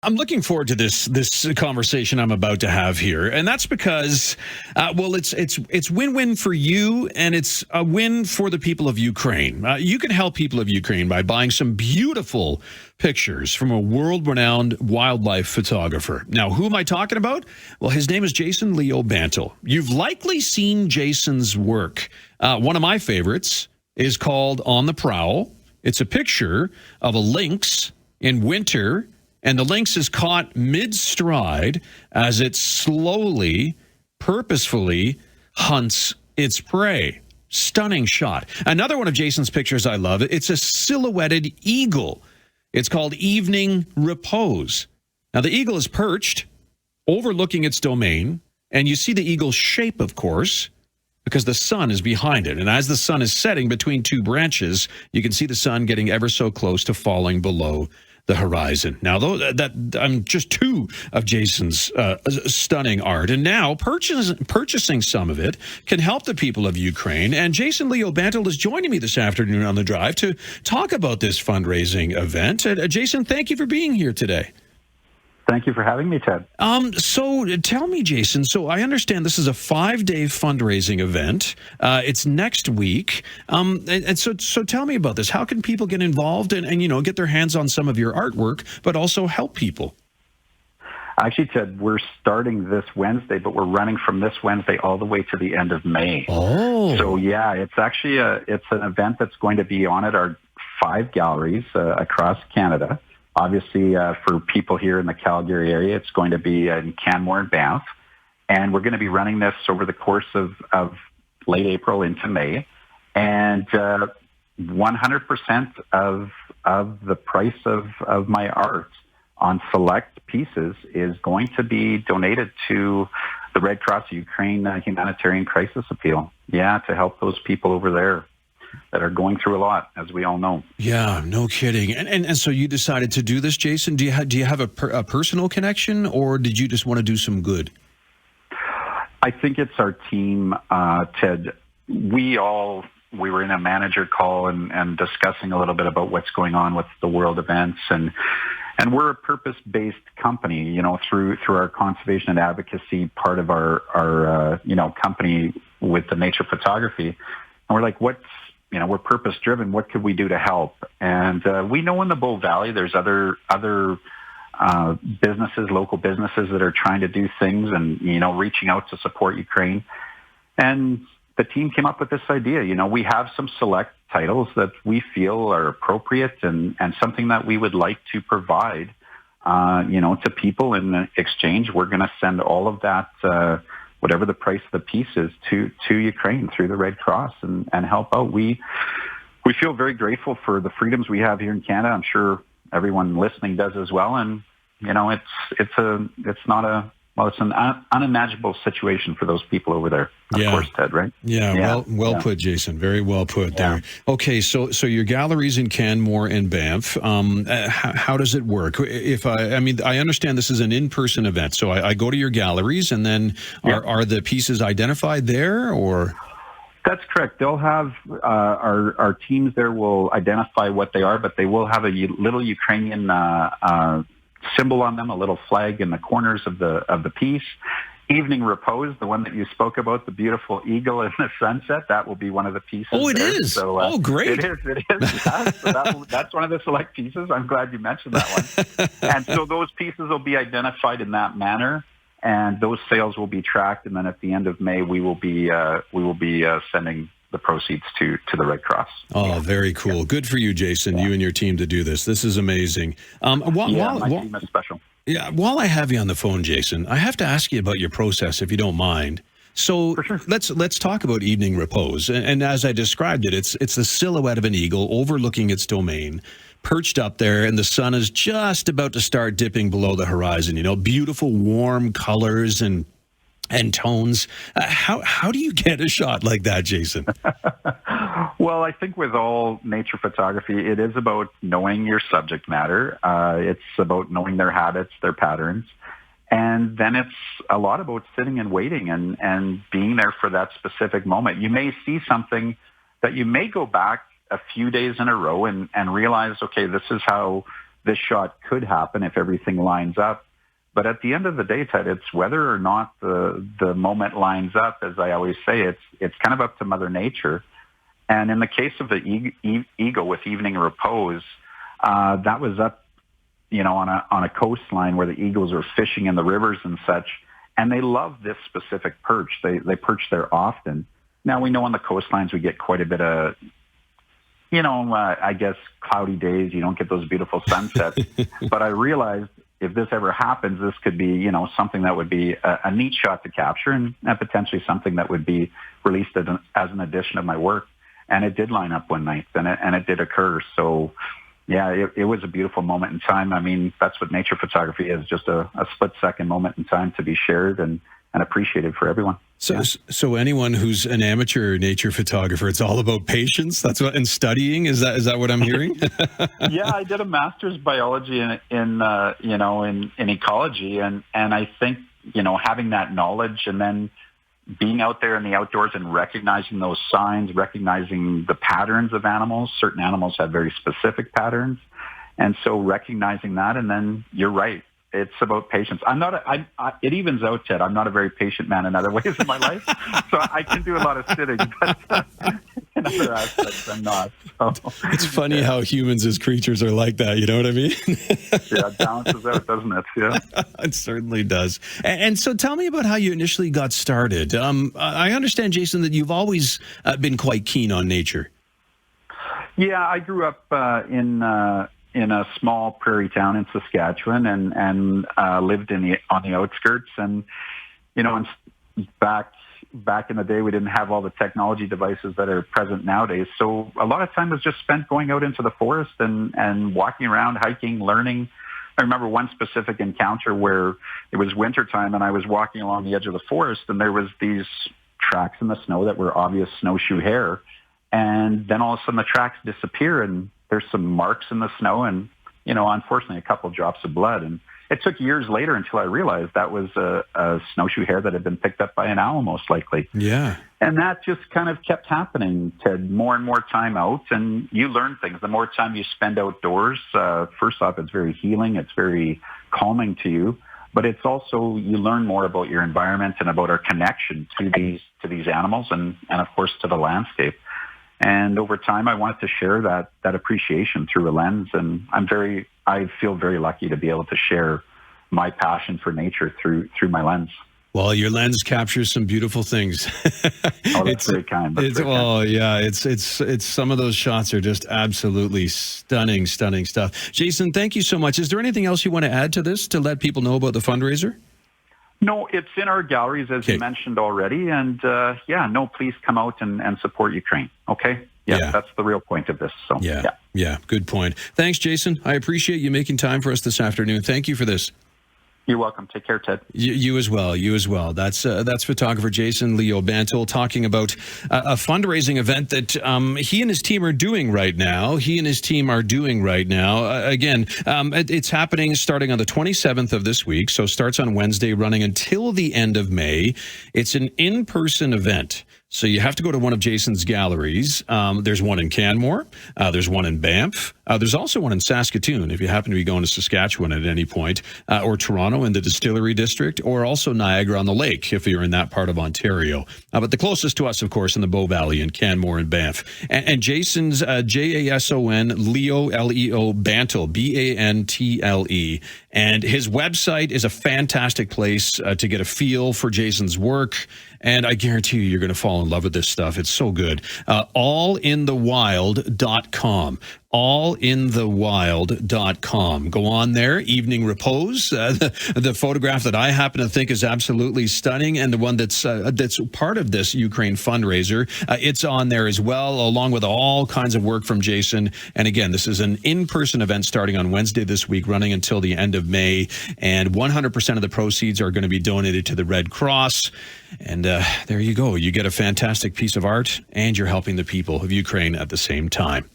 I'm looking forward to this conversation I'm about to have here, and that's because, it's win-win for you, and it's a win for the people of Ukraine. You can help people of Ukraine by buying some beautiful pictures from a world-renowned wildlife photographer. Now, who am I talking about? Well, his name is Jason Leo Bantle. You've likely seen Jason's work. One of my favorites is called On the Prow. It's a picture of a lynx in winter, and the lynx is caught mid-stride as it slowly, purposefully hunts its prey. Stunning shot. Another one of Jason's pictures I love, it's a silhouetted eagle. It's called Evening Repose. Now, the eagle is perched, overlooking its domain, and you see the eagle's shape, of course, because the sun is behind it. And as the sun is setting between two branches, you can see the sun getting ever so close to falling below the horizon. Now, I'm just two of Jason's stunning art, and now purchasing some of it can help the people of Ukraine. And Jason Leo Bantle is joining me this afternoon on the drive to talk about this fundraising event. Jason, thank you for being here today. Thank you for having me, Ted. So tell me, Jason, so I understand this is a 5-day fundraising event. It's next week. And so tell me about this. How can people get involved and get their hands on some of your artwork, but also help people? Actually, Ted, we're starting this Wednesday, but we're running from this Wednesday all the way to the end of May. Oh. So, yeah, it's actually it's an event that's going to be on at our 5 galleries across Canada. Obviously, for people here in the Calgary area, it's going to be in Canmore and Banff. And we're going to be running this over the course of late April into May. And 100% of the price of my art on select pieces is going to be donated to the Red Cross Ukraine Humanitarian Crisis Appeal. Yeah, to help those people over there that are going through a lot, as we all know. Yeah, no kidding. And so you decided to do this, Jason. Do you have a personal connection, or did you just want to do some good? I think it's our team, Ted. We were in a manager call and discussing a little bit about what's going on with the world events, and we're a purpose-based company, through our conservation and advocacy part of our company with the nature photography. And we're like, we're purpose-driven. What could we do to help? And we know in the Bow Valley there's other businesses, local businesses that are trying to do things and, reaching out to support Ukraine. And the team came up with this idea. We have some select titles that we feel are appropriate and something that we would like to provide, to people. In exchange, we're going to send all of that, whatever the price of the piece is, to Ukraine through the Red Cross and help out. We feel very grateful for the freedoms we have here in Canada. I'm sure everyone listening does as well. And, it's an unimaginable situation for those people over there. Of course, Ted, right? Yeah. Well put, Jason. Very well put there. Okay, so your gallery's in Canmore and Banff. How does it work? If I understand this is an in-person event, so I go to your galleries, and then are the pieces identified there, or? That's correct. They'll have our teams there will identify what they are, but they will have a little Ukrainian symbol on them, a little flag in the corners of the piece. Evening Repose, the one that you spoke about, the beautiful eagle in the sunset, that will be one of the pieces. Oh, it is. So, great. It is. Yeah. So that's one of the select pieces. I'm glad you mentioned that one. And so those pieces will be identified in that manner, and those sales will be tracked. And then at the end of May, we will be sending the proceeds to the Red Cross. Oh, very cool. Yeah. Good for you, Jason, you and your team to do this. This is amazing. My team is special. Yeah, while I have you on the phone, Jason, I have to ask you about your process, if you don't mind. So for sure. let's talk about Evening Repose. And as I described it, it's the silhouette of an eagle overlooking its domain, perched up there, and the sun is just about to start dipping below the horizon. Beautiful, warm colors and tones. How do you get a shot like that, Jason? Well, I think with all nature photography, it is about knowing your subject matter. It's about knowing their habits, their patterns. And then it's a lot about sitting and waiting and being there for that specific moment. You may see something that you may go back a few days in a row and realize, okay, this is how this shot could happen if everything lines up. But at the end of the day, Ted, it's whether or not the moment lines up. As I always say, it's kind of up to Mother Nature. And in the case of the eagle with Evening Repose, that was up, on a coastline where the eagles are fishing in the rivers and such. And they love this specific perch. They perch there often. Now, we know on the coastlines we get quite a bit of, I guess, cloudy days. You don't get those beautiful sunsets. But I realized if this ever happens, this could be, something that would be a neat shot to capture and potentially something that would be released as an addition of my work. And it did line up one night, and it did occur. So, yeah, it was a beautiful moment in time. I mean, that's what nature photography is, just a split-second moment in time to be shared and appreciated for everyone. So anyone who's an amateur nature photographer, it's all about patience. That's what, and studying. Is that what I'm hearing? Yeah, I did a master's biology in ecology, and I think having that knowledge and then being out there in the outdoors and recognizing those signs, recognizing the patterns of animals. Certain animals have very specific patterns, and so recognizing that. And then you're right. It's about patience. It evens out, Ted. I'm not a very patient man in other ways in my life, so I can do a lot of sitting, but in other aspects, I'm not. So, it's funny how humans as creatures are like that. You know what I mean? Yeah, it balances out, doesn't it? Yeah, it certainly does. And so, tell me about how you initially got started. I understand, Jason, that you've always been quite keen on nature. Yeah, I grew up in a small prairie town in Saskatchewan and lived on the outskirts. And, back in the day, we didn't have all the technology devices that are present nowadays. So a lot of time was just spent going out into the forest and walking around, hiking, learning. I remember one specific encounter where it was wintertime and I was walking along the edge of the forest and there was these tracks in the snow that were obvious snowshoe hare. And then all of a sudden the tracks disappear and there's some marks in the snow and, unfortunately a couple of drops of blood. And it took years later until I realized that was a snowshoe hare that had been picked up by an owl, most likely. Yeah. And that just kind of kept happening, Ted, more and more time out. And you learn things. The more time you spend outdoors, first off, it's very healing. It's very calming to you. But it's also, you learn more about your environment and about our connection to these animals and of course, to the landscape. And over time, I wanted to share that appreciation through a lens. And I feel very lucky to be able to share my passion for nature through my lens. Well, your lens captures some beautiful things. Oh, that's very kind. Yeah, it's some of those shots are just absolutely stunning stuff. Jason, thank you so much. Is there anything else you want to add to this to let people know about the fundraiser? No, it's in our galleries, as you mentioned already. And please come out and support Ukraine. Okay? Yeah, that's the real point of this. So Yeah, good point. Thanks, Jason. I appreciate you making time for us this afternoon. Thank you for this. You're welcome. Take care, Ted. You as well. That's photographer Jason Leo Bantle talking about a fundraising event that he and his team are doing right now. Again, it's happening starting on the 27th of this week, so starts on Wednesday, running until the end of May. It's an in-person event. So you have to go to one of Jason's galleries. There's one in Canmore. There's one in Banff. There's also one in Saskatoon, if you happen to be going to Saskatchewan at any point, or Toronto in the Distillery District, or also Niagara on the Lake, if you're in that part of Ontario. But the closest to us, of course, in the Bow Valley in Canmore and Banff. And Jason's Jason, Leo, Leo, Bantle, Bantle. And his website is a fantastic place to get a feel for Jason's work. And I guarantee you're going to fall in love with this stuff. It's so good. Allinthewild.com. Allinthewild.com. Go on there. Evening Repose, the photograph that I happen to think is absolutely stunning, and the one that's part of this Ukraine fundraiser. It's on there as well, along with all kinds of work from Jason. And again, this is an in-person event starting on Wednesday this week, running until the end of May. And 100% of the proceeds are going to be donated to the Red Cross. And there you go. You get a fantastic piece of art, and you're helping the people of Ukraine at the same time.